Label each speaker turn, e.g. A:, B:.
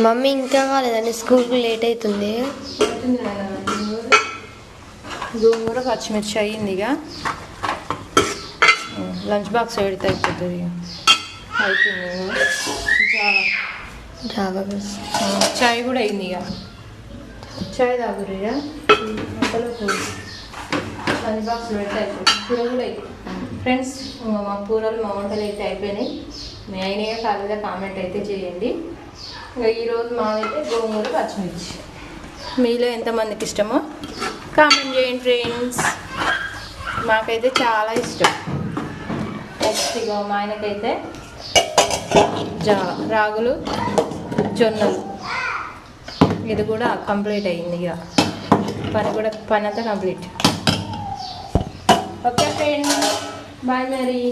A: Mummy ఇంకా కాలేదండి, స్కూల్కి లేట్ అవుతుంది.
B: గోంగూర పచ్చిమిర్చి అయ్యింది. ఇక లంచ్ బాక్స్ పెడితే అయిపోతుంది. అయిపోయింది.
A: జావా
B: చాయ్ కూడా అయింది. ఇక చాయ్ తాగురు. ఇక లంచ్ బాక్స్ పెడితే అయిపోతుంది. కూర కూడా అయిపోయింది. ఫ్రెండ్స్, మా కూరలు మా వంటలు అయితే అయిపోయినాయి. మీ అయినాయో కాలేదా కామెంట్ అయితే చేయండి. ఇంకా ఈరోజు మాదైతే గోంగూర పచ్చిమిర్చి. మీలో ఎంతమందికి ఇష్టమో కామెంట్ చేయండి ఫ్రెండ్స్. మాకైతే చాలా ఇష్టం. నెక్స్ట్ ఇక మా ఆయనకైతే రాగులు జొన్నలు. ఇది కూడా కంప్లీట్ అయ్యింది. ఇక పని అంతా కంప్లీట్. ఓకే ఫ్రెండ్స్, బాయ్ మరి.